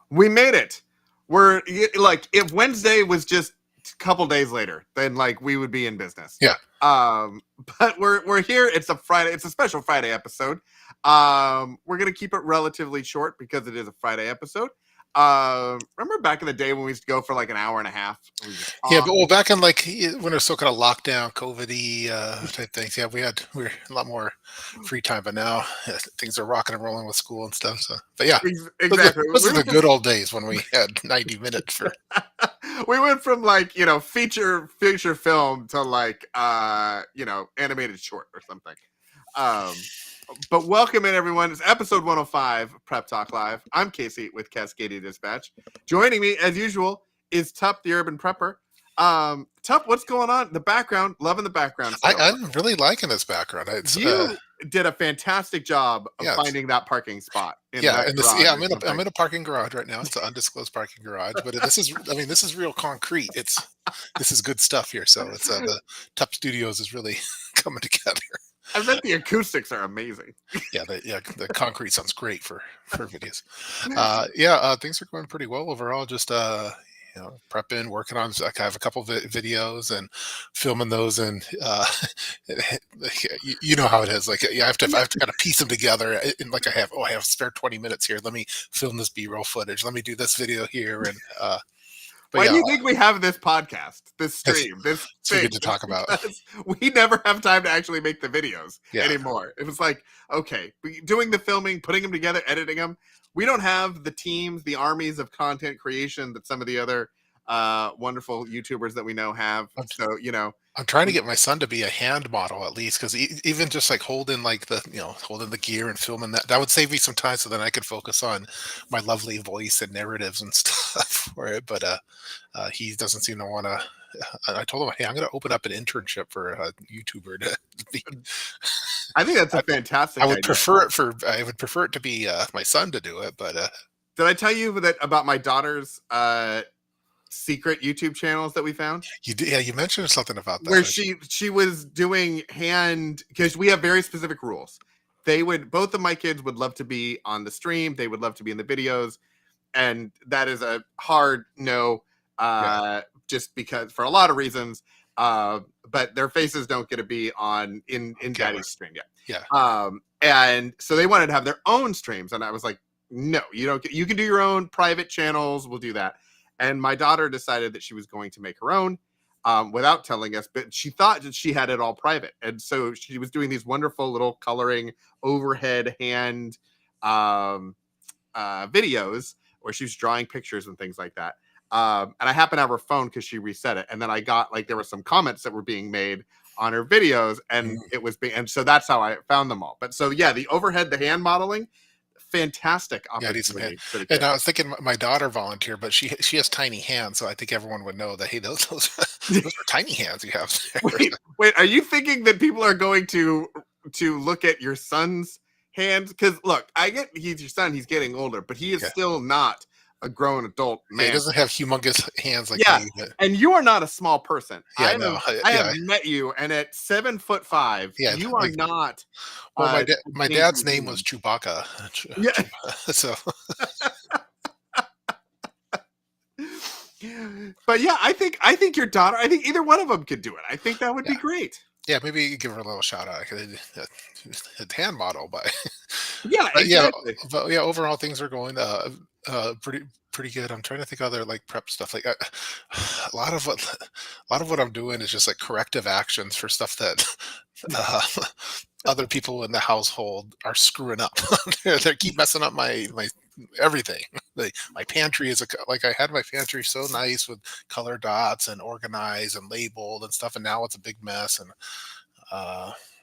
We made it. We're like, if Wednesday was just a couple days later, then like we would be in business. Yeah. But we're here. It's a Friday. It's a special Friday episode. We're gonna keep it relatively short because it is a Friday episode. Remember back in the day when we used to go for like an hour and a half? Yeah, but back in like when it was still kind of lockdown, COVID-y type things, yeah, we were a lot more free time. But now things are rocking and rolling with school and stuff. So, but yeah, Exactly. those are the good old days when we had 90 minutes for. We went from like feature film to like animated short or something. But welcome in, everyone. It's episode 105 Prep Talk Live. I'm Casey with Cascadia Dispatch. Joining me, as usual, is Tup, the Urban Prepper. Tup, what's going on? The background, loving the background. I'm really liking this background. You did a fantastic job of finding that parking spot. I'm in a parking garage right now. It's an undisclosed parking garage, but this is real concrete. This is good stuff here. So it's the Tup Studios is really coming together. I bet the acoustics are amazing. The concrete sounds great for videos. Things are going pretty well overall. Just prepping, working on. I have a couple of videos and filming those, and you know how it is. Like I have to kind of piece them together. And like I have spare 20 minutes here. Let me film this B-roll footage. Let me do this video here, and. Why do you think we have this podcast, this stream, this thing? Good to talk about. We never have time to actually make the videos anymore. It was like, okay, doing the filming, putting them together, editing them. We don't have the teams, the armies of content creation that some of the other wonderful YouTubers that we know have. So, I'm trying to get my son to be a hand model at least, because even just like holding holding the gear and filming that would save me some time, so then I could focus on my lovely voice and narratives and stuff for it. But he doesn't seem to want to. I told him, hey, I'm going to open up an internship for a YouTuber to be. I think that's a fantastic. I would prefer it to be my son to do it, but. Did I tell you that about my daughter's secret YouTube channels that we found? You did, yeah. You mentioned something about that. Where she was doing hand, because we have very specific rules. Both of my kids would love to be on the stream. They would love to be in the videos, and that is a hard no. Just because for a lot of reasons. But their faces don't get to be in Daddy's stream yet. Yeah. And so they wanted to have their own streams, and I was like, no, you don't. You can do your own private channels. We'll do that. And my daughter decided that she was going to make her own without telling us, but she thought that she had it all private. And so she was doing these wonderful little coloring overhead hand videos where she was drawing pictures and things like that. And I happened to have her phone because she reset it. And then I got there were some comments that were being made on her videos, and and so that's how I found them all. But so, the overhead, the hand modeling, fantastic opportunity. And I was thinking my daughter volunteered, but she has tiny hands, so I think everyone would know that, hey, those are tiny hands you have there. Wait, are you thinking that people are going to look at your son's hands? Because look, I get he's your son, he's getting older, but he is still not a grown adult man. He doesn't have humongous hands like me. And you are not a small person. I have met you, and at 7'5", you are not. Well, my dad's name was Chewbacca. Yeah. So. But I think your daughter. I think either one of them could do it. I think that would be great. Yeah, maybe give her a little shout out. A hand model, but exactly. But overall things are going pretty good. I'm trying to think of other prep stuff. Like a lot of what I'm doing is just corrective actions for stuff that other people in the household are screwing up. They keep messing up my everything. My pantry is I had my pantry so nice with color dots and organized and labeled and stuff, and now it's a big mess. And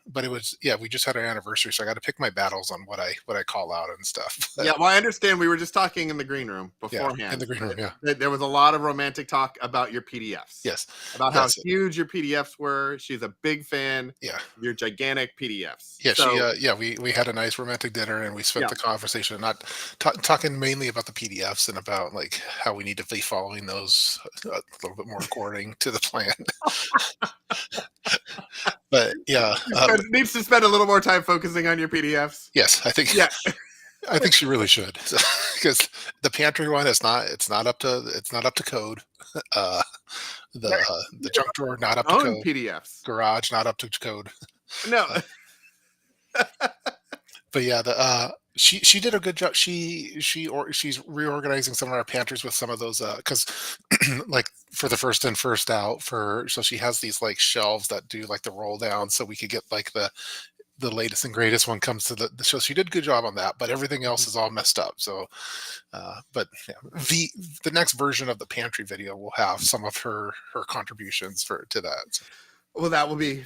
but it was we just had our anniversary, so I got to pick my battles on what I call out and stuff. Well, I understand. We were just talking in the green room beforehand. In the green room, there was a lot of romantic talk about your PDFs. Yes, about how huge your PDFs were. She's a big fan. Yeah, of your gigantic PDFs. Yeah, so, we had a nice romantic dinner, and we spent the conversation not talking mainly about the PDFs and about how we need to be following those a little bit more according to the plan. But needs to spend a little more time focusing on your PDFs. Yes, I think. Yeah. I think she really should, because the pantry one is not. It's not up to code. Uh, the junk drawer not up to Own code. PDFs. Garage not up to code. No. Uh, but yeah, she did a good job. She's reorganizing some of our pantries with some of those because like for the first in first out for so she has these like shelves that do like the roll down so we could get like the latest and greatest one comes to the show. She did a good job on that, but everything else is all messed up. So, but yeah, the next version of the pantry video will have some of her contributions to that. So, Well, that will be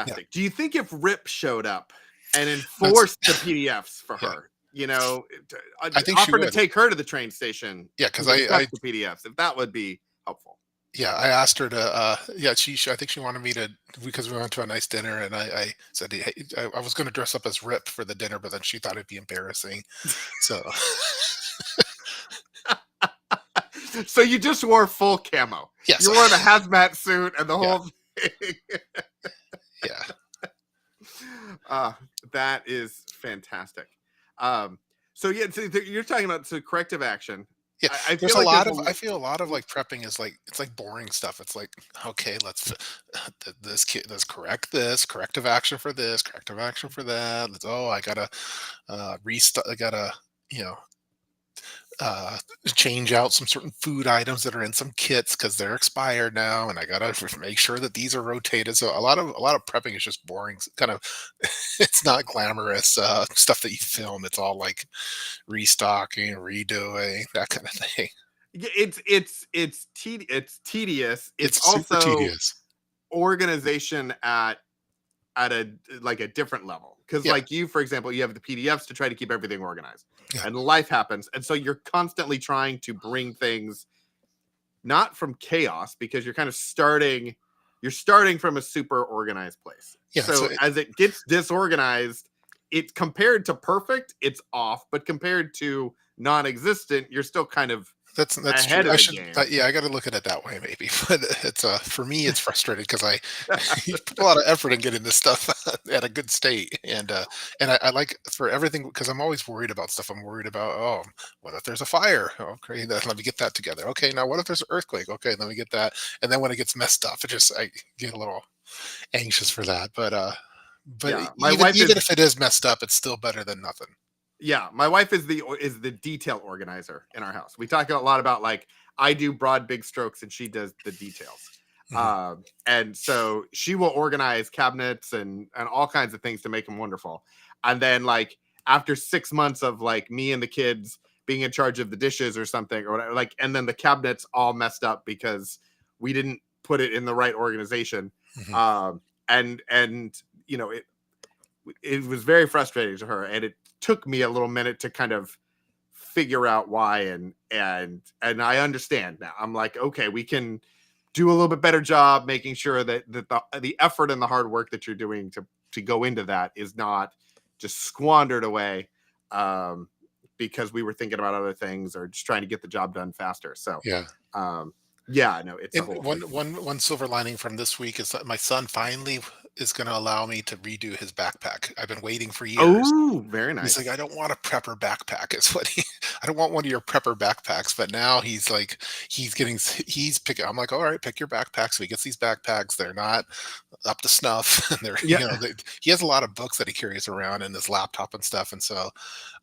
yeah, fantastic. Do you think if Rip showed up and that's enforced the PDFs for yeah. her, I think she offer to would. take her to the train station Yeah, to because discuss the PDFs, if that would be helpful? I asked her to yeah I think she wanted me to because we went to a nice dinner and I said hey, I was going to dress up as Rip for the dinner but then she thought it'd be embarrassing so So you just wore full camo. yes You wore the hazmat suit and the yeah whole thing. yeah uh, that is fantastic. Um, so yeah, so you're talking about corrective action. yeah I there's feel a like there's lot of I feel a lot of like prepping is like it's like boring stuff. It's like okay let's this kid let's corrective action for this corrective action for that. I gotta restart. I gotta you know uh, change out some certain food items that are in some kits because they're expired now, and I gotta make sure that these are rotated. So a lot of prepping is just boring. Kind of, it's not glamorous stuff that you film. It's all like restocking, redoing, that kind of thing. it's tedious. It's It's super also tedious. organization at a like a different level, because Yeah, like you, for example, you have the PDFs to try to keep everything organized, yeah, and life happens, and so you're constantly trying to bring things not from chaos, because you're starting from a super organized place. yeah. So So as it gets disorganized, it's compared to perfect, it's off, but compared to non-existent, you're still kind of that's true. ahead of I the should, game. yeah, I got to look at it that way, maybe. But it's for me, it's frustrating because I you put a lot of effort in getting this stuff at a good state, and I like for everything because I'm always worried about stuff. I'm worried about what if there's a fire? Okay, then let me get that together. Okay, now what if there's an earthquake? Okay, let me get that. And then when it gets messed up, I get a little anxious for that. But Yeah, my even wife is even if it is messed up, it's still better than nothing. yeah, my wife is the detail organizer in our house. We talk a lot about, like, I do broad big strokes and she does the details. Mhm. And so she will organize cabinets and all kinds of things to make them wonderful. And then, like, after 6 months of like me and the kids being in charge of the dishes or something or whatever, like, and then the cabinets all messed up because we didn't put it in the right organization. Mhm. Um, and it was very frustrating to her, and it took me a little minute to kind of figure out why, and I understand now. I'm like, okay, we can do a little bit better job making sure that the effort and the hard work that you're doing to go into that is not just squandered away, um, because we were thinking about other things or just trying to get the job done faster. So Yeah. um, yeah, no, it's a And whole thing. one silver lining from this week is that my son finally is going to allow me to redo his backpack. I've been waiting for years. Oh, very He's like, I nice. don't want a prepper backpack. It's what I don't want one of your prepper backpacks. But now he's like, he's picking. I'm like, all right, pick your backpack. So he gets these backpacks. They're not up to snuff, and Yeah. he has a lot of books that he carries around and his laptop and stuff. And so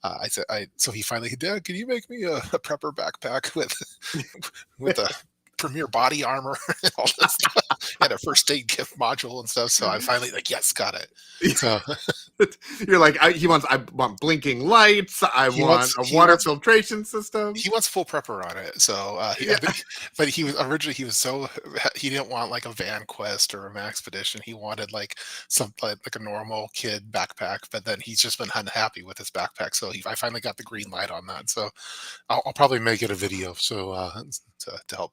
I said, so he finally, Dad, can you make me a prepper backpack with a premier body armor and all this stuff and a first aid gift module and stuff. So I finally like, yes, got it. So You're like, I want blinking lights. I he want wants a he water wants filtration system. he wants full prepper on it. So Yeah, but he was originally he was so he didn't want like a Van Quest or a Maxpedition. He wanted like some like a normal kid backpack. But then he's just been unhappy with his backpack. So I finally got the green light on that. So I'll probably make it a video so to help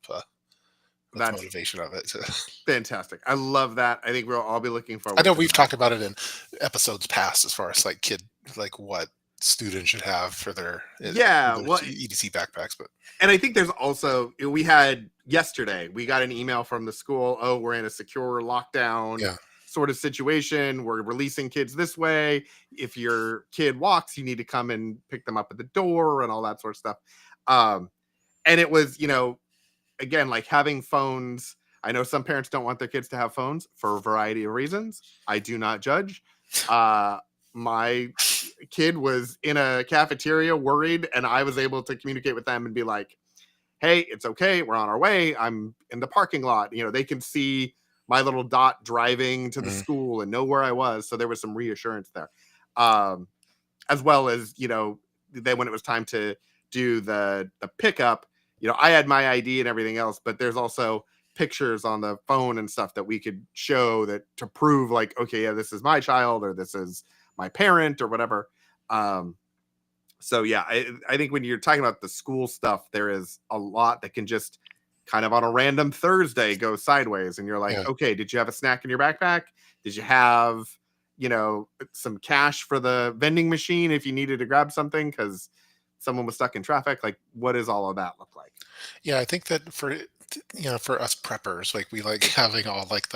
with the that's motivation of it. fantastic. I love that. I think we'll all be looking I forward know to we've that. talked about it in episodes past as far as like what students should have for Yeah, their well, EDC backpacks, but and I think there's also, we had yesterday, we got an email from the school. Oh, we're in a secure lockdown. yeah. sort of situation. We're releasing kids this way. If your kid walks, you need to come and pick them up at the door and all that sort of stuff. And it was, again, like having phones. I know some parents don't want their kids to have phones for a variety of reasons. I do not judge. My kid was in a cafeteria worried, and I was able to communicate with them and be like, hey, it's okay. We're on our way. I'm in the parking lot. They can see my little dot driving to the Mhm. school and know where I was. So there was some reassurance there. As well as, then when it was time to do the pickup, I had my ID and everything else, but there's also pictures on the phone and stuff that we could show that to prove like, okay, yeah, this is my child or this is my parent or whatever. So yeah, I think when you're talking about the school stuff, there is a lot that can just kind of on a random Thursday go sideways. And you're like, Yeah. okay, did you have a snack in your backpack? Did you have, some cash for the vending machine if you needed to grab something because someone was stuck in traffic? Like, what does all of that look like? Yeah, I think that for us preppers, like we like having all like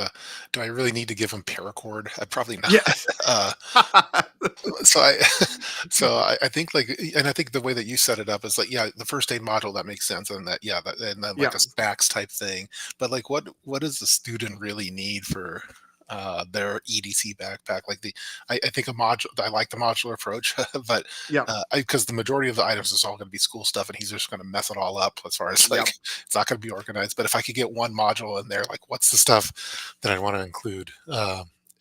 do I really need to give them paracord? Probably not. Yes. Uh, so I, I think like, and I think the way that you set it up is like, yeah, the first aid module that makes sense, and and then like Yeah. a stacks type thing. But like, what does the student really need for their EDC backpack? Like I think a module. I like the modular approach, but Yeah. because the majority of the items is all going to be school stuff, and he's just going to mess it all up as far as Yeah. like it's not going to be organized. But if I could get one module in there, like what's the stuff that I want to include?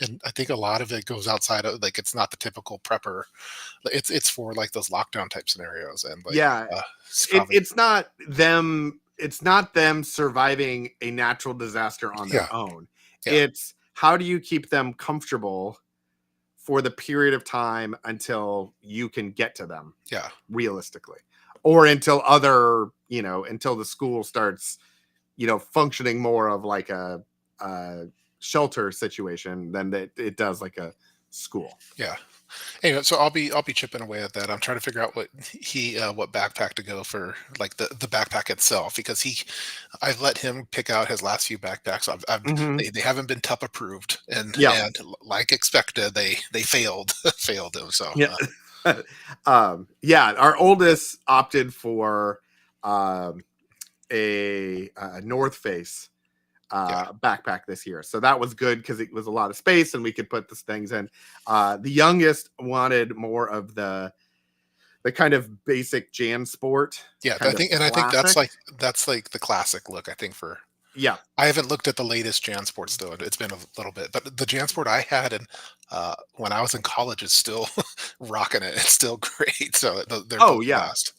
And I think a lot of it goes outside of like it's not the typical prepper. It's for like those lockdown type scenarios and like Yeah. it's probably It's not them. It's not them surviving a natural disaster on yeah, their own. yeah, It's how do you keep them comfortable for the period of time until you can get to them yeah. realistically, or until until the school starts, functioning more of like a shelter situation than that it does like a school. Yeah. Anyway, so I'll be chipping away at that. I'm trying to figure out what backpack to go for, like the backpack itself, because I let him pick out his last few backpacks. Mhm. They haven't been TUP approved, and Yeah. like expected, they failed failed him. So Yeah. Yeah, our oldest opted for um, a North Face yeah, backpack this year. So that was good because it was a lot of space and we could put these things in. The youngest wanted more of the kind of basic Jan Sport yeah. kind of I think classic. that's like the classic look. I think for Yeah. I haven't looked at the latest JanSports though. It's been a little bit, but the JanSport I had when I was in college is still rocking it. It's still great. So they're Oh built to yeah. last.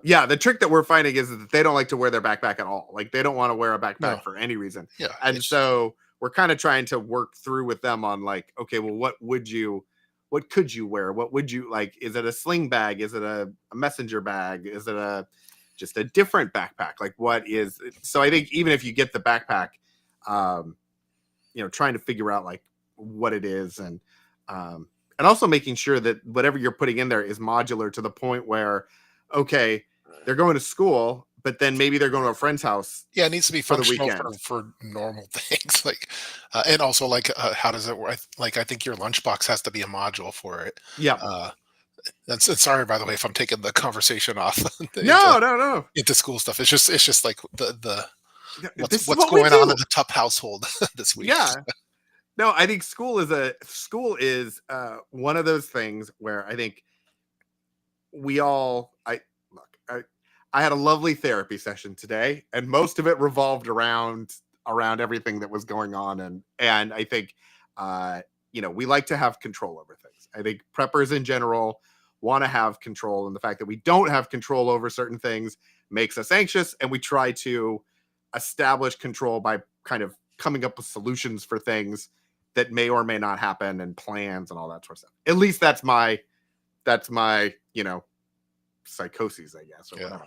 Yeah, the trick that we're finding is that they don't like to wear their backpack at all. Like they don't want to wear a No, backpack for any reason. yeah, And it's so we're kind of trying to work through with them on like, okay, well, what could you wear? What would you like? Is it a sling bag? Is it a messenger bag? Is it just a different backpack? Like what is it? So I think even if you get the backpack, um, trying to figure out like what it is and also making sure that whatever you're putting in there is modular to the point where, okay, they're going to school, but then maybe they're going to a friend's house yeah, it needs to be for the functional weekend. for normal things like, and also like how does it work? Like I think your lunchbox has to be a module for it. Yeah. Uh, that's sorry by the way if I'm taking the conversation off into No, no, no. school stuff. It's just like the This is what's what we going on in do. the top household this week. Yeah. No, I think school is one of those things where I think I look, I had a lovely therapy session today and most of it revolved around everything that was going on and I think we like to have control over things. I think preppers in general want to have control, and the fact that we don't have control over certain things makes us anxious, and we try to establish control by kind of coming up with solutions for things that may or may not happen and plans and all that sort of stuff. At least that's my psychoses, I guess, or Yeah.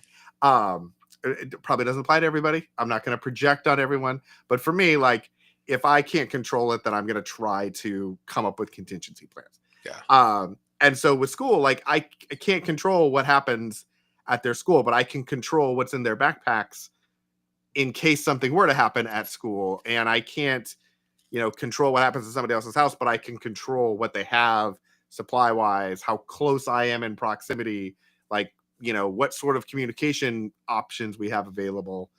whatever. It probably doesn't apply to everybody. I'm not going to project on everyone, but for me, like if I can't control it, then I'm going to try to come up with contingency plans. Yeah. And so with school, like I can't control what happens at their school, but I can control what's in their backpacks in case something were to happen at school. And I can't control what happens in somebody else's house, but I can control what they have supply wise, how close I am in proximity, like, what sort of communication options we have available,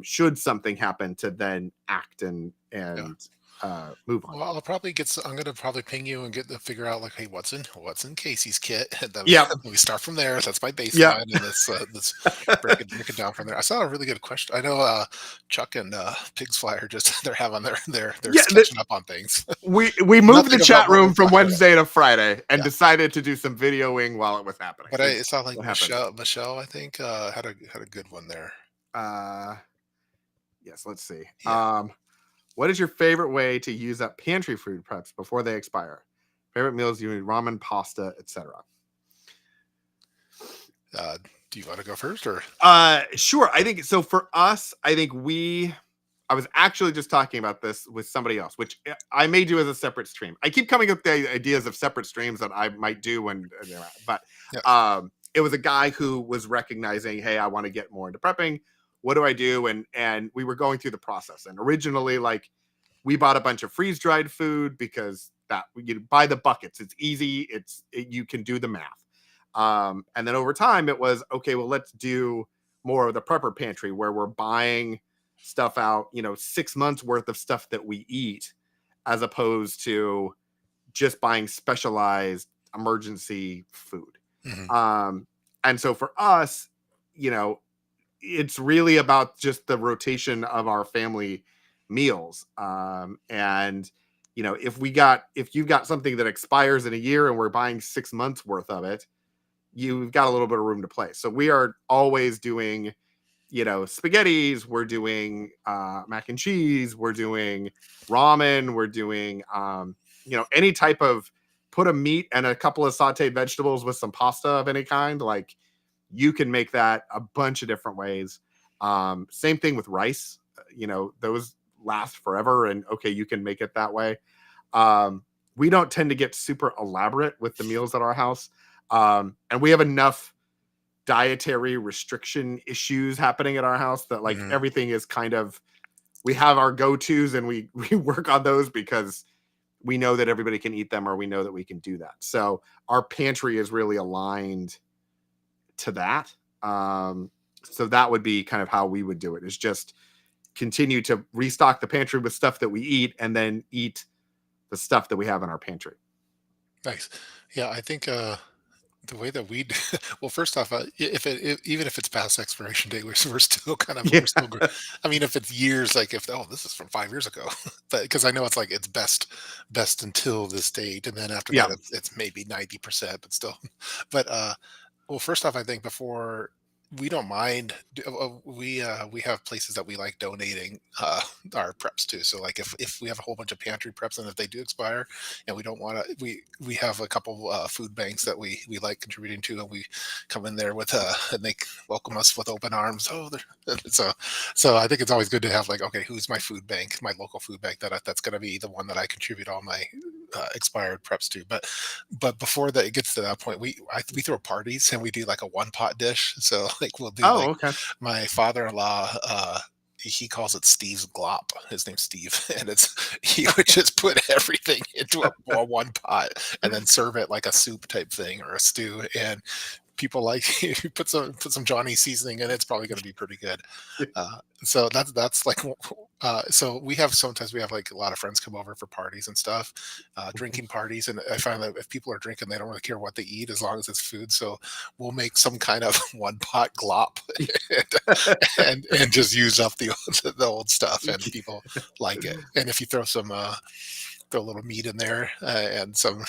should something happen, to then act and Yeah. move on. Well, I'm gonna probably ping you and get to figure out like, hey, what's in Casey's kit, and then Yep. we start from there. That's my Yep. baseline, and let's break it down from there. I saw a really good question. I know Chuck and Pigs Fly are just they're having they're Yeah. catching up on things. We moved the Nothing about chat what we're room from talking about. Wednesday to Friday and Yeah, decided to do some videoing while it was happening. but Because it sounded like what happens? Michelle, I think had a good one there. Uh, yes. Let's see. Yeah. What is your favorite way to use up pantry food preps before they expire? Favorite meals you need: ramen, pasta, etc. Do you want to go first or? Sure. I think so. For us, I think I was actually just talking about this with somebody else, which I may do as a separate stream. I keep coming up with the ideas of separate streams that I might do but Yeah. it was a guy who was recognizing, hey, I want to get more into prepping. What do I do? And we were going through the process. And originally, like, we bought a bunch of freeze dried food because that you buy the buckets. It's easy. You can do the math. And then over time, it was okay. Well, let's do more of the prepper pantry where we're buying stuff out, 6 months worth of stuff that we eat, as opposed to just buying specialized emergency food. Mm-hmm. And so for us, it's really about just the rotation of our family meals. And if you've got something that expires in a year and we're buying 6 months worth of it, you've got a little bit of room to play. So we are always doing, spaghettis, we're doing mac and cheese, we're doing ramen, we're doing any type of, put a meat and a couple of sauteed vegetables with some pasta of any kind. Like, you can make that a bunch of different ways. Same thing with rice. Those last forever, and okay, you can make it that way. We don't tend to get super elaborate with the meals at our house. And we have enough dietary restriction issues happening at our house that, like, Mm-hmm. everything is kind of, we have our go-tos and we work on those because we know that everybody can eat them, or we know that we can do that. So our pantry is really aligned to that. So that would be kind of how we would do it, is just continue to restock the pantry with stuff that we eat, and then eat the stuff that we have in our pantry. Nice. Yeah, I think the way that we do, well, first off, even if it's past expiration date, we're still Yeah. I mean, if it's years, like if this is from 5 years ago, but because I know it's like it's best until this date, and then after Yeah. that it's maybe 90%, but still. But well, first off, I think before we don't mind. We have places that we like donating our preps to. So like if we have a whole bunch of pantry preps and if they do expire, and we don't want to, we have a couple food banks that we like contributing to, and we come in there with and they welcome us with open arms. So I think it's always good to have like, okay, who's my food bank, my local food bank that's going to be the one that I contribute all my expired preps to. But before that it gets to that point, we throw parties and we do like a one pot dish. So like we'll do Oh, like okay. my father-in-law, he calls it Steve's glop. His name's Steve, and he would just put everything into a one pot and then serve it like a soup type thing or a stew. And people like you put some Johnny seasoning in it, it's probably going to be pretty good. So that's like so sometimes we have like a lot of friends come over for parties and stuff, drinking parties, and I find that if people are drinking, they don't really care what they eat as long as it's food. So we'll make some kind of one pot glop and just use up the old stuff, and people like it. And if you throw a little meat in there and some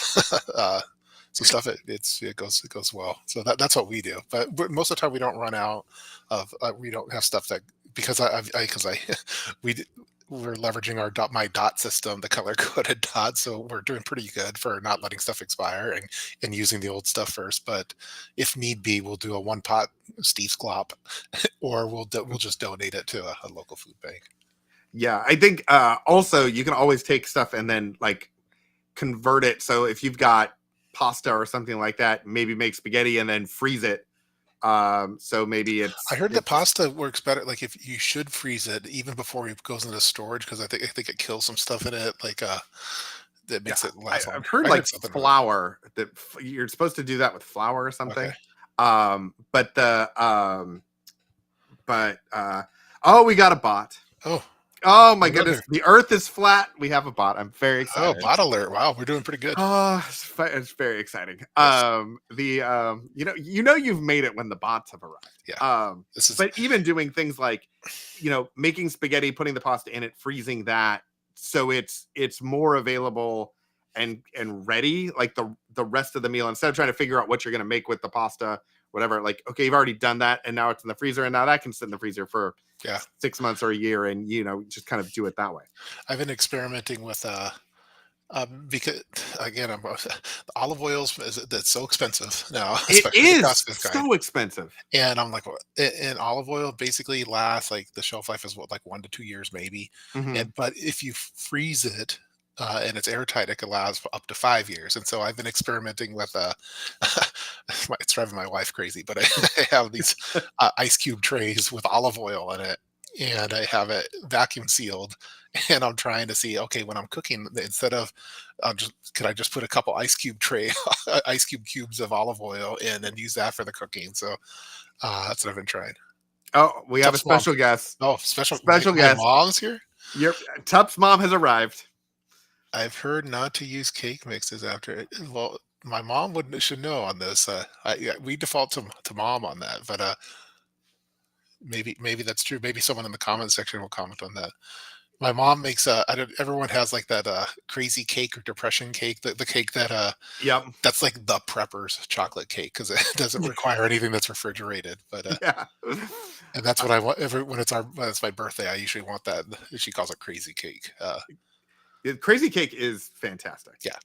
stuff, it goes well. So that's what we do. But most of the time we don't run out of we don't have stuff that, because we we're leveraging my dot system, the color coded dot, so we're doing pretty good for not letting stuff expire and using the old stuff first. But if need be, we'll do a one pot Steve's glop, or we'll just donate it to a local food bank. Yeah, I think also you can always take stuff and then like convert it. So if you've got pasta or something like that, maybe make spaghetti and then freeze it So maybe I heard that it's pasta works better. Like if you should freeze it even before it goes into storage because I think it kills some stuff in it. Like that yeah. makes it last I've longer. heard I heard like something about it. flour that you're supposed to do that with flour or Okay. something. But oh, we got a bot. Oh, Oh my going on goodness, here? the Earth is flat. We have a bot. I'm very Oh, excited. bot alert! Wow, we're doing pretty good. Oh, it's very exciting. Yes. You've made it when the bots have arrived. Yeah. Um, This is but even doing things like, making spaghetti, putting the pasta in it, freezing that, so it's more available and ready, like the rest of the meal. Instead of trying to figure out what you're going to make with the pasta, whatever. Like, okay, you've already done that, and now it's in the freezer, and now that can sit in the freezer for yeah. 6 months or a year, and just kind of do it that way. I've been experimenting with because again, the olive oils that's so expensive now, It especially the is Costco kind. so expensive. And I'm like, "What?" And olive oil basically lasts like the shelf life is what, like 1 to 2 years maybe. Mhm. But if you freeze it and it's airtight, it can last for up to 5 years. And so I've been experimenting with it's driving my wife crazy, but I have these ice cube trays with olive oil in it, and I have it vacuum sealed. And I'm trying to see, okay, when I'm cooking, instead of could I just put a couple ice cube cubes of olive oil in and use that for the cooking? So that's what I've been trying. Oh, we have a Tup's mom. special guest. Oh, special. Special My guest. mom's here. Your Tup's mom has arrived. I've heard not to use cake mixes after it. Well, my mom would should know on this. Yeah, we default to mom on that, but maybe that's true. Maybe someone in the comment section will comment on that. My mom makes I don't everyone has like that crazy cake or depression cake, the cake that Yep. that's like the prepper's chocolate cake because it doesn't require anything that's refrigerated. But Yeah. and that's what I want every when it's my birthday. I usually want that. She calls it crazy cake. Crazy cake is fantastic. Yeah,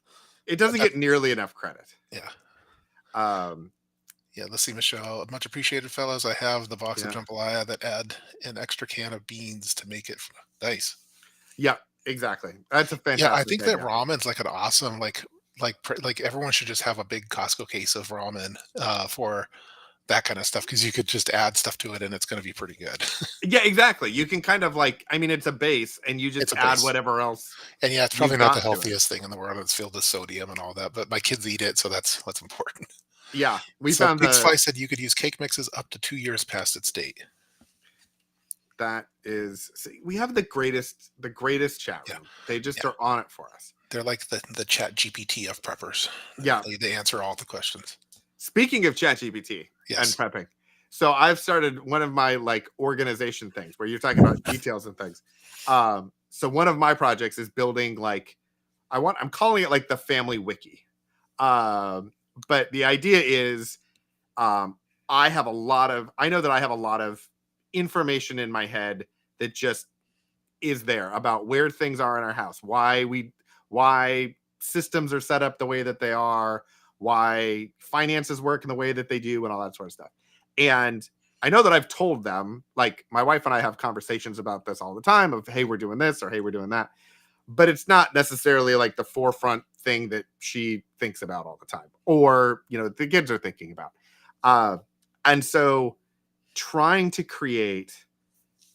It doesn't that, get nearly enough credit. yeah, Um, yeah. Let's see, Michelle. Much appreciated, fellas. I have the box of yeah. jambalaya that add an extra can of beans to make it nice. Yeah, exactly. That's a Yeah, I fantastic think that idea. ramen's like an awesome like everyone should just have a big Costco case of ramen for that kind of stuff because you could just add stuff to it and it's going to be pretty good. Yeah, exactly. You can kind of it's a base and you just It's a add base. whatever else And yeah, it's probably you've not the got to it. healthiest thing in the world. It's filled with sodium and all that, but my kids eat it, so that's what's important. Yeah, we So found Big Slice said you could use cake mixes up to 2 years past its date. that is, see, we have the greatest chat Yeah, room. They just yeah. are on it for us. They're like the chat GPT of preppers. Yeah. They answer all the questions. Speaking of ChatGPT and Yes. prepping, so I've started one of my organization things where you're talking about details and things. So one of my projects is building I'm calling it like the family wiki. But the idea is, I know that I have a lot of information in my head that just is there about where things are in our house, why systems are set up the way that they are, why finances work in the way that they do, and all that sort of stuff. And I know that I've told them, like my wife and I have conversations about this all the time of, hey, we're doing this or hey, we're doing that. But it's not necessarily like the forefront thing that she thinks about all the time or, the kids are thinking about. And so trying to create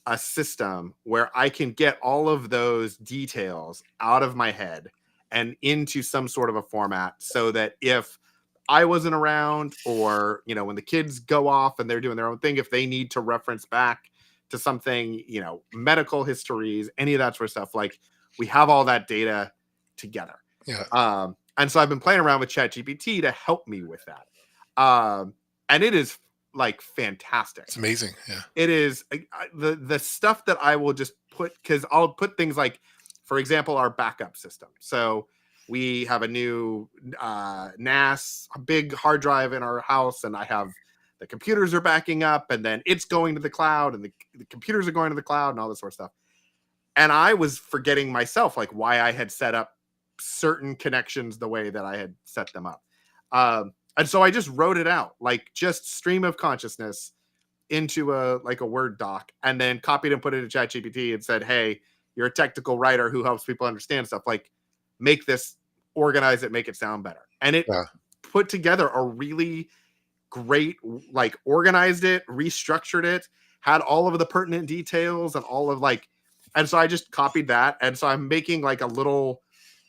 a system where I can get all of those details out of my head and into some sort of a format so that if I wasn't around or, when the kids go off and they're doing their own thing, if they need to reference back to something, medical histories, any of that sort of stuff, we have all that data together. Yeah. And so I've been playing around with ChatGPT to help me with that. And it is fantastic. It's amazing. Yeah. It is the stuff that I will just put, because I'll put things like, for example, our backup system. So we have a new NAS, a big hard drive in our house, and I have the computers are backing up, and then it's going to the cloud, and the computers are going to the cloud, and all this sort of stuff. And I was forgetting myself, why I had set up certain connections the way that I had set them up. And so I just wrote it out, just stream of consciousness into a Word doc, and then copied and put it in ChatGPT and said, hey, you're a technical writer who helps people understand stuff. Make this, organize it, make it sound better. And it Yeah. put together a really great, like organized it, restructured it, had all of the pertinent details and all of like, and so I just copied that. And so I'm making like a little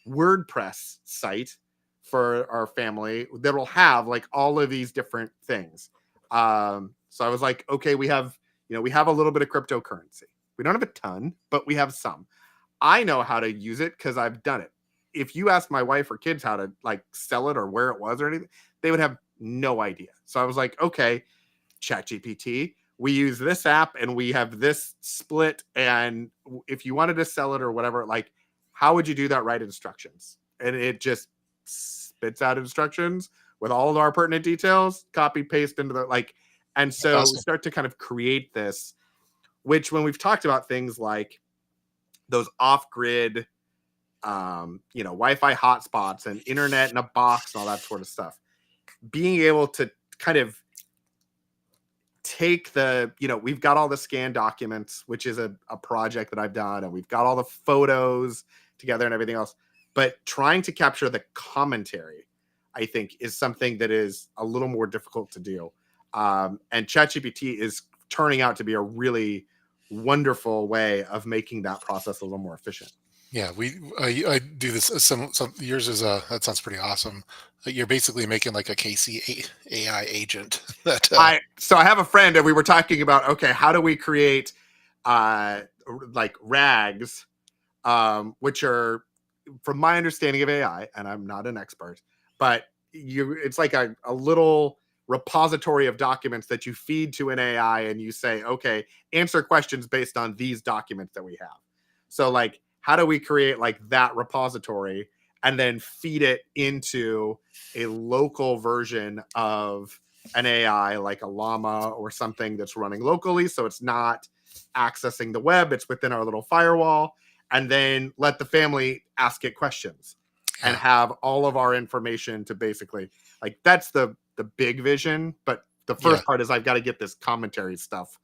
WordPress site for our family that will have like all of these different things. So I was like, okay, we have, we have a little bit of cryptocurrency. We don't have a ton, but we have some. I know how to use it because I've done it. If you ask my wife or kids how to like sell it or where it was or anything, they would have no idea. So I was like, okay, ChatGPT, we use this app and we have this split. And if you wanted to sell it or whatever, like, how would you do that? Write instructions. And it just spits out instructions with all of our pertinent details, copy, paste into the like. And That's so we awesome. start to kind of create this, which when we've talked about things like those off-grid Wi-Fi hotspots and internet in a box and all that sort of stuff, being able to kind of take the, we've got all the scanned documents, which is a project that I've done, and we've got all the photos together and everything else, but trying to capture the commentary, I think, is something that is a little more difficult to do. And ChatGPT is turning out to be a really wonderful way of making that process a little more efficient. Yeah, I do this. Some yours is that sounds pretty awesome. You're basically making like a AI agent that I have a friend, and we were talking about, okay, how do we create uh like rags, which are, from my understanding of AI, and I'm not an expert, but it's like a little repository of documents that you feed to an AI and you say, okay, answer questions based on these documents that we have. So like, how do we create like that repository and then feed it into a local version of an AI like a llama or something that's running locally, so it's not accessing the web, it's within our little firewall, and then let the family ask it questions and yeah. have all of our information to basically, like, that's the big vision. But the Yeah. first part is I've got to get this commentary stuff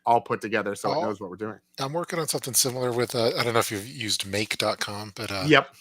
all put together so it Oh, knows what we're doing. I'm working on something similar with I don't know if you've used make.com, but Yep.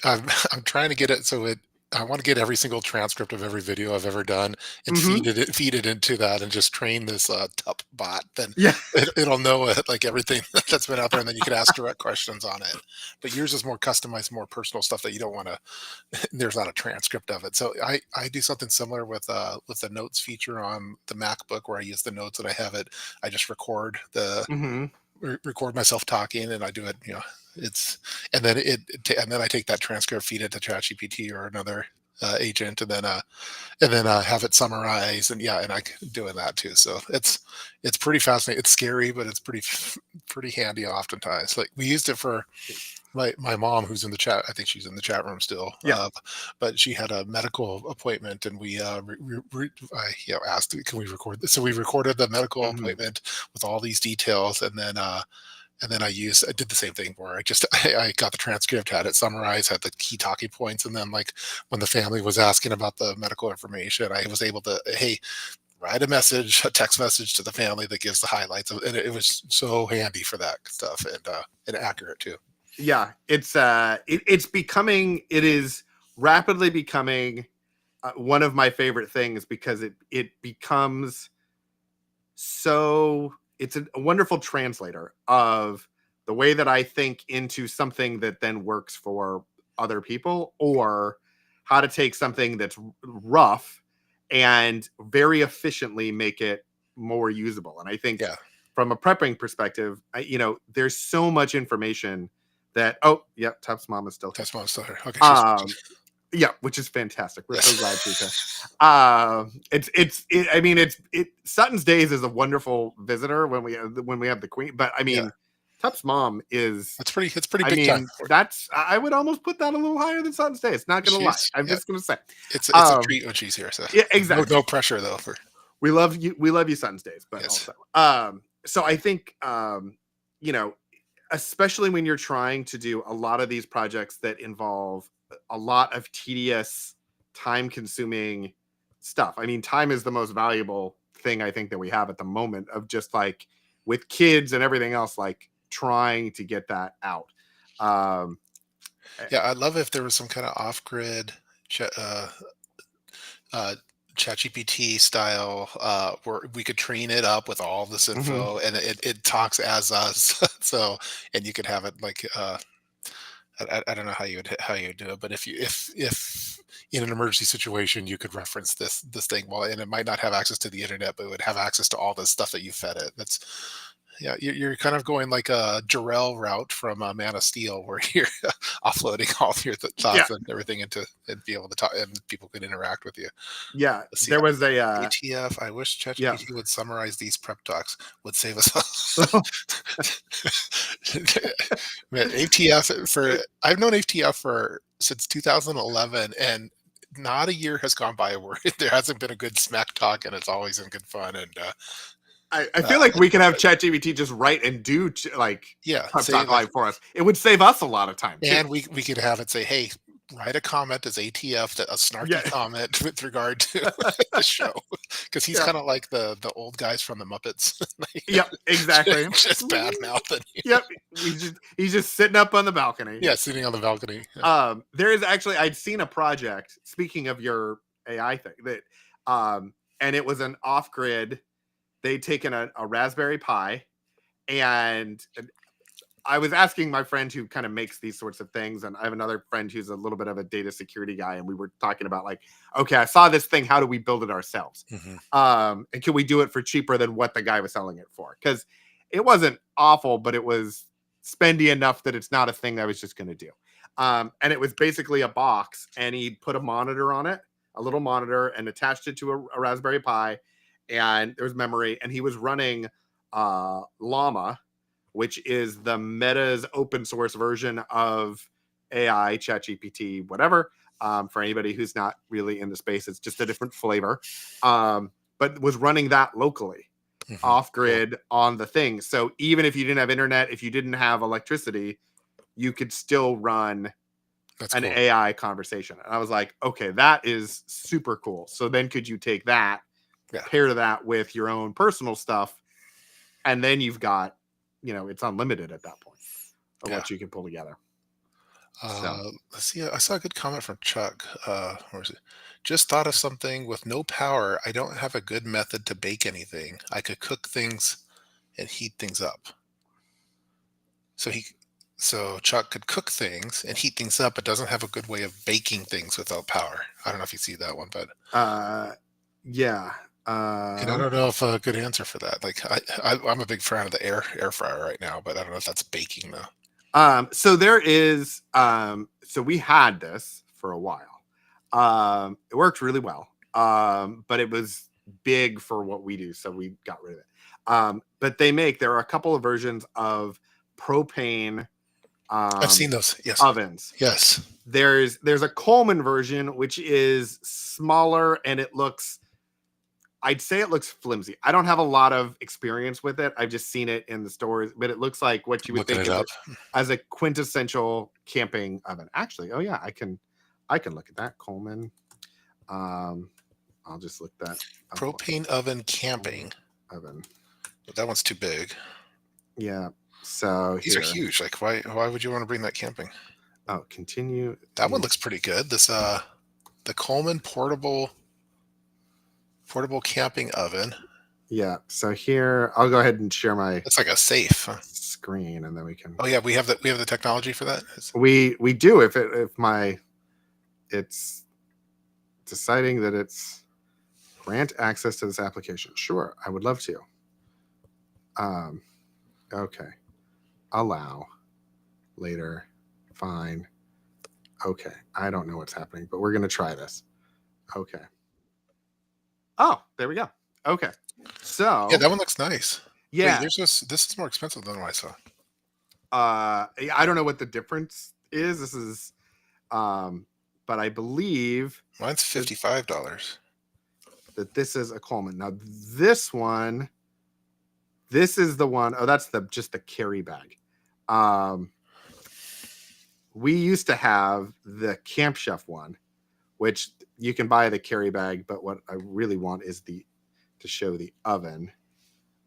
I'm I'm trying to get it so it I want to get every single transcript of every video I've ever done and Mm-hmm. feed it into that and just train this tup bot. Then Yeah. it'll know it, like everything that's been out there, and then you can ask direct questions on it. But yours is more customized, more personal stuff that you don't want to. There's not a transcript of it, so I do something similar with the notes feature on the MacBook where I use the notes and I have it. I just Mm-hmm. record myself talking and I do it, it's and then and then I take that transcript, feed it to ChatGPT or another agent, and then have it summarize, and yeah, and doing that too. So it's pretty fascinating. It's scary, but it's pretty handy oftentimes. Like we used it for my mom who's in the chat. I think she's in the chat room still. Yeah. But she had a medical appointment and we I asked, can we record this? So we recorded the medical Mm-hmm. appointment with all these details, and then I did the same thing where I got the transcript, had it summarized, had the key talking points, and then like when the family was asking about the medical information, I was able to, hey, write a text message to the family that gives the highlights, and it was so handy for that stuff, and accurate too. Yeah. It is rapidly becoming one of my favorite things because it becomes so, it's a wonderful translator of the way that I think into something that then works for other people, or how to take something that's rough and very efficiently make it more usable. And I think Yeah, from a prepping perspective, there's so much information that, oh yeah, Tuf's mom is still here. that's still here. Okay, Um, yeah, which is fantastic. We're so glad she's here. yes. I mean, Sutton's Days is a wonderful visitor when we have the Queen, but I Yeah, mean, Tup's mom is. it's pretty I big time. mean, that's, I would almost put that a little higher than Sutton's Days. Not gonna lie, She's I'm yeah, just gonna say, it's a um, treat when she's here. So yeah, exactly. no pressure though. For We love you. We love you, Sutton's Days, but yes, also, so I think, you know, especially when you're trying to do a lot of these projects that involve a lot of tedious, time consuming stuff. I mean, time is the most valuable thing I think that we have at the moment, of just like with kids and everything else, like trying to get that out. Um, eh, yeah, I'd love if there was some kind of off grid. Ch- uh, uh, ChatGPT style, where we could train it up with all this Hmm. info, and it talks as us. So, and you could have it like, I don't know how you would do it, but if in an emergency situation you could reference this thing, well, and it might not have access to the internet, but it would have access to all the stuff that you fed it. That's Yeah, you're kind of going like a Jarrell route from Man of Steel, where you're offloading all of your Yeah, thoughts and everything into and be able to talk, and people can interact with you. yeah. Let's see. There was a ATF. I wish yeah. ChatGPT would summarize these prep talks. Would save us. Man, ATF for I've known ATF for since 2011, and not a year has gone by where there hasn't been a good smack talk, and it's always in good fun. And I feel like we can have ChatGPT just write and do like yeah, prep say talk like, live for us. It would save us a lot of time too. and we could have it say, "Hey, write a comment as ATF, that a snarky Yeah, comment with regard to the show," because he's yeah, kind of like the old guys from the Muppets, like, yep, exactly. just bad mouthing. Yep, he's just sitting up on the balcony. Yeah, sitting on the balcony. Yeah. There is actually I'd seen a project. Speaking of your AI thing, that and it was an off grid. They'd taken a Raspberry Pi, and I was asking my friend who kind of makes these sorts of things, and I have another friend who's a little bit of a data security guy, and we were talking about like, okay, I saw this thing. How do we build it ourselves? Mhm. And can we do it for cheaper than what the guy was selling it for? Because it wasn't awful, but it was spendy enough that it's not a thing I was just going to do. And it was basically a box, and he put a monitor on it, a little monitor, and attached it to a Raspberry Pi, and there was memory, and he was running Llama, which is the Meta's open source version of AI, ChatGPT, whatever. For anybody who's not really in the space, it's just a different flavor. But was running that locally, Mhm. off Cool. grid on the thing. So even if you didn't have internet, if you didn't have electricity, you could still run That's an cool. AI conversation. And I was like, okay, that is super cool. So then could you take that, Yeah. pair that with your own personal stuff, and then you've got, it's unlimited at that point of Yeah. what you can pull together. So Let's see. I saw a good comment from Chuck. Where is it? Just thought of something. With no power, I don't have a good method to bake anything. I could cook things and heat things up. So so Chuck could cook things and heat things up, but doesn't have a good way of baking things without power. I don't know if you see that one, but yeah. and I don't know if a good answer for that. Like, I'm a big fan of the air fryer right now, but I don't know if that's baking though. So there is so we had this for a while. It worked really well. But it was big for what we do, so we got rid of it. But there are a couple of versions of propane I've seen those. Yes. ovens. Yes. There's a Coleman version, which is smaller, and I'd say it looks flimsy. I don't have a lot of experience with it. I've just seen it in the stores, but it looks like what you would Looking think it of up. it as a quintessential camping oven. Actually, oh yeah, I can look at that Coleman. I'll just look that up. Propane oven camping. Oven. But that one's too big. Yeah. So These are here. huge. Like, why would you want to bring that camping? Oh, continue. That one looks pretty good. This the Coleman portable camping oven. Yeah. So here, I'll go ahead and share my It's like a safe. Huh? screen, and then we can. Oh yeah, we have the technology for that. We do if it's deciding that it's grant access to this application. Sure, I would love to. Okay. Allow. Later. Fine. Okay. I don't know what's happening, but we're going to try this. Okay. Oh, there we go. Okay. So, Yeah, that one looks nice. yeah. Wait, this is more expensive than what I saw. I don't know what the difference is. This is, but I believe Mine's $55. that this is a Coleman. Now, this one, this is the one. Oh, that's just the carry bag. We used to have the Camp Chef one, which you can buy the carry bag, but what I really want is to show the oven.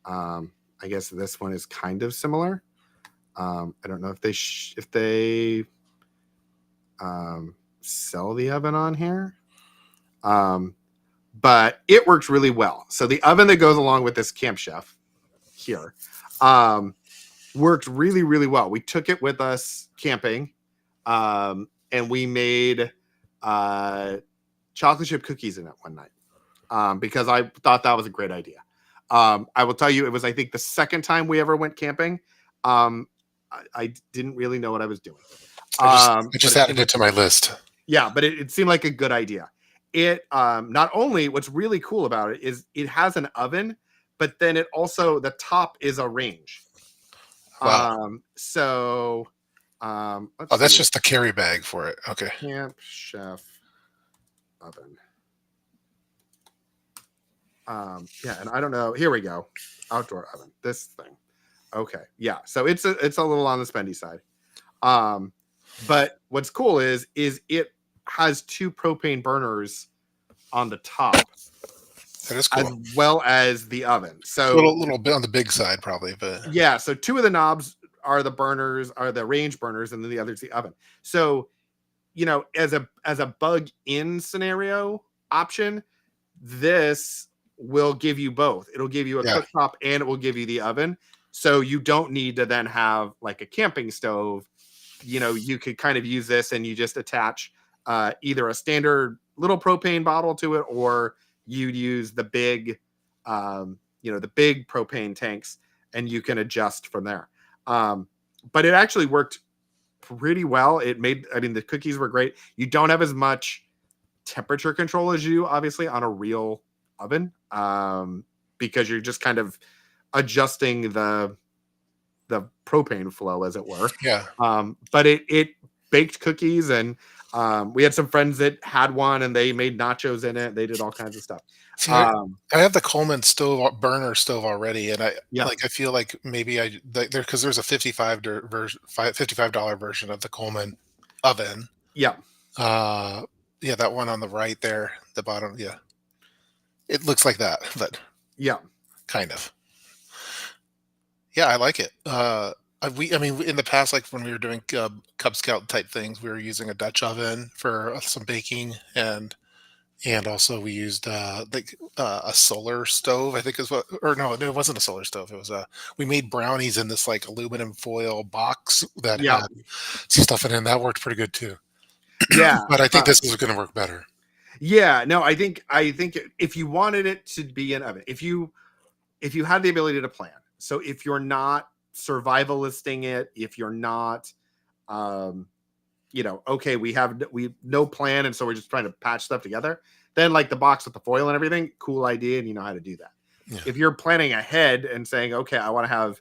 I guess this one is kind of similar. I don't know if they sell the oven on here. but it works really well. So the oven that goes along with this Camp Chef here worked really, really well. We took it with us camping, and we made chocolate chip cookies in it one night because I thought that was a great idea. I will tell you, it was, I think, the second time we ever went camping. I didn't really know what I was doing. I just but added it to my list. Yeah, but it seemed like a good idea. It not only, what's really cool about it is it has an oven, but then it also, the top is a range. Wow. So let's Oh, that's see. just the carry bag for it. Okay. Camp Chef oven. Yeah, and I don't know. Here we go. Outdoor oven. This thing. Okay. Yeah. So it's a little on the spendy side. But what's cool is it has 2 propane burners on the top That is as cool. well as the oven. So Little bit on the big side, probably, but yeah, so 2 of the knobs are the burners, are the range burners, and then the other's the oven. So, as a bug in scenario option, this will give you both. It'll give you a yeah. cooktop and it will give you the oven. So you don't need to then have like a camping stove. You could kind of use this and you just attach either a standard little propane bottle to it, or you'd use the big, the big propane tanks, and you can adjust from there. But it actually worked pretty well. The cookies were great. You don't have as much temperature control as you obviously on a real oven, because you're just kind of adjusting the propane flow, as it were. Yeah. But it baked cookies, and we had some friends that had one and they made nachos in it. They did all kinds of stuff. See, I have the Coleman burner stove already, and Yeah. I feel like maybe because there's a $55 version of the Coleman oven. Yeah. Yeah, that one on the right there, the bottom. Yeah, it looks like that, but Yeah. kind of. Yeah, I like it. In the past, like when we were doing Cub Scout type things, we were using a Dutch oven for some baking, and also we used a solar stove. I think is what, or no, it wasn't a solar stove. It was we made brownies in this like aluminum foil box that Yeah. had some stuff in it, and that worked pretty good too. Yeah. But I think this is going to work better. Yeah. No, I think if you wanted it to be an oven, if you had the ability to plan, so if you're not survivalisting it, if you're not, okay, we have no plan, and so we're just trying to patch stuff together, then like the box with the foil and everything, cool idea, and you know how to do that. Yeah. If you're planning ahead and saying, okay, I want to have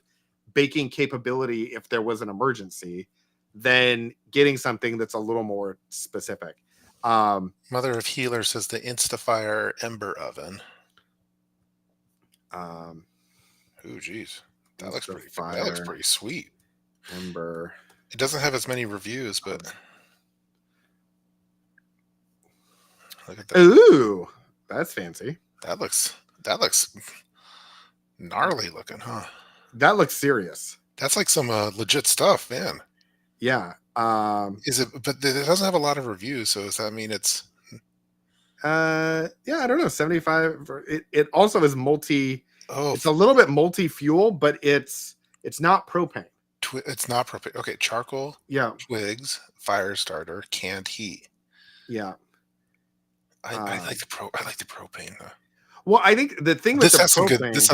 baking capability if there was an emergency, then getting something that's a little more specific. Mother of Healer says the Instafire Ember oven. Oh, geez, that looks pretty. That looks pretty sweet. Ember. It doesn't have as many reviews, but look at that. Ooh, that's fancy. That looks gnarly looking, huh? That looks serious. That's like some legit stuff, man. Yeah. Is it? But it doesn't have a lot of reviews, so does that mean it's? Yeah, I don't know. 75. It also is multi. Oh, it's a little bit multi-fuel, but it's not propane. It's not propane. Okay, charcoal. Yeah. Twigs, fire starter, canned heat. Yeah. I like the propane though. Well, I think the thing with this has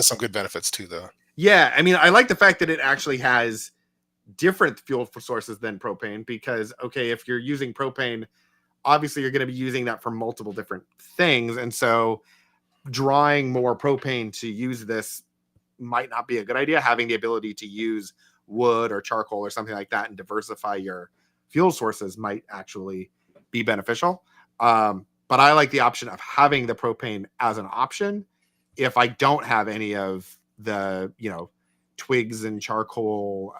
some good benefits too, though. Yeah, I mean, I like the fact that it actually has different fuel sources than propane, because okay, if you're using propane, obviously you're going to be using that for multiple different things, and so drawing more propane to use this might not be a good idea. Having the ability to use wood or charcoal or something like that and diversify your fuel sources might actually be beneficial. But I like the option of having the propane as an option if I don't have any of the, twigs and charcoal.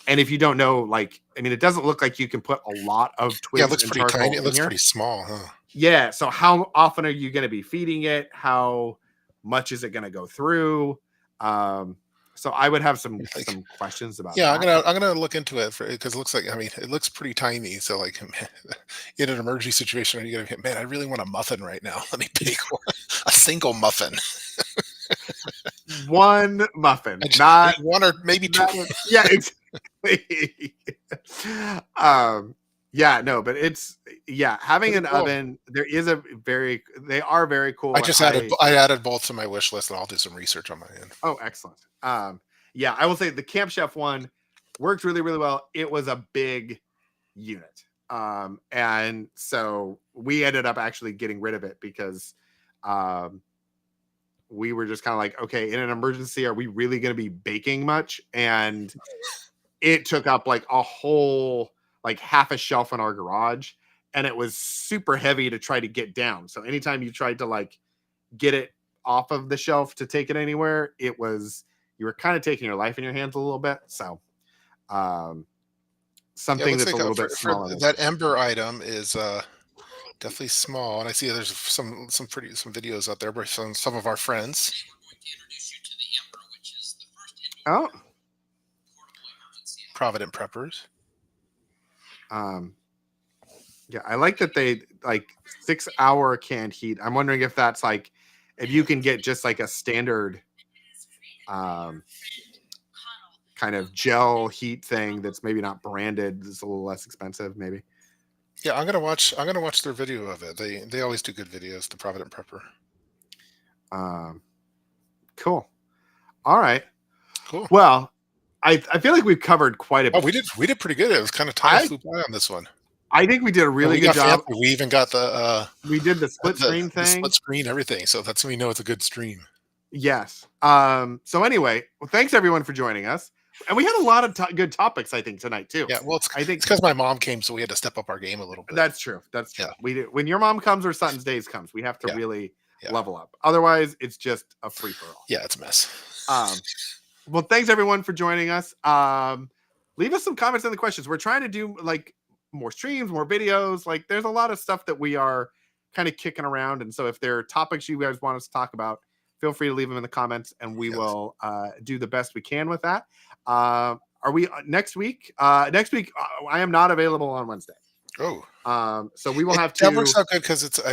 And if you don't know, it doesn't look like you can put a lot of twigs. Yeah, it looks pretty tiny. It looks pretty small, huh? Yeah. So how often are you going to be feeding it? How much is it going to go through? So I would have some Like, questions about yeah, that. I'm gonna look into it because it looks like, I mean, it looks pretty tiny. So like, in an emergency situation, you gotta, man, I really want a muffin right now. Let me bake one, a single muffin. One muffin, I not need one or maybe two. yeah, exactly. um, yeah, no, but it's having Pretty an cool. oven. They are very cool. And I added both to my wish list, and I'll do some research on my end. oh, excellent. Yeah, I will say the Camp Chef one worked really, really well. It was a big unit. And so we ended up actually getting rid of it because we were just kind of like, okay, in an emergency, are we really going to be baking much? And it took up like a whole, like half a shelf in our garage. And it was super heavy to try to get down. So anytime you tried to like get it off of the shelf to take it anywhere, you were kind of taking your life in your hands a little bit. So, Yeah, it something looks that's a like little for bit smaller. that ember item is definitely small, and I see there's some videos out there by some of our friends. Oh, Provident preppers. yeah, I like that they like 6-hour canned heat. I'm wondering if that's like if you can get just like a standard kind of gel heat thing that's maybe not branded, it's a little less expensive, maybe. Yeah, I'm gonna watch their video of it. They always do good videos. The Provident prepper. Cool. All right. Cool. Well, I feel like we've covered quite a Oh, bit. we did pretty good. It was kind of time flew by on this one. I think we did a really We good got job. fancy. We even got We did the split screen the thing. split screen, everything. So that's when we know it's a good stream. Yes. So anyway, well, thanks everyone for joining us. And we had a lot of good topics, I think, tonight too. Yeah, well, I think it's because my mom came, so we had to step up our game a little bit. that's true. That's true. Yeah. We do. When your mom comes or Sutton's Days comes, we have to really Yeah. level up. Otherwise, it's just a free for all. Yeah, it's a mess. Well, thanks everyone for joining us. Leave us some comments in the questions. We're trying to do like more streams, more videos. Like there's a lot of stuff that we are kind of kicking around. And so if there are topics you guys want us to talk about, feel free to leave them in the comments and we will do the best we can with that. Are we next week? Next week, I am not available on Wednesday. Oh. So we will have to. That works out good because I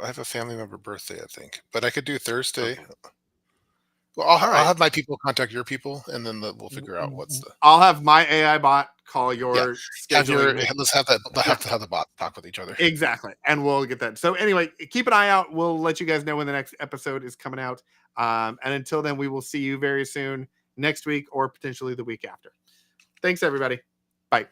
have a family member birthday, I think, but I could do Thursday. Okay. Well, I'll have my people contact your people, and then we'll figure out what's the. I'll have my AI bot call your scheduling. Let's have that. They'll have to have the bot talk with each other. Exactly, and we'll get that. So anyway, keep an eye out. We'll let you guys know when the next episode is coming out. And until then, we will see you very soon next week or potentially the week after. Thanks, everybody. Bye.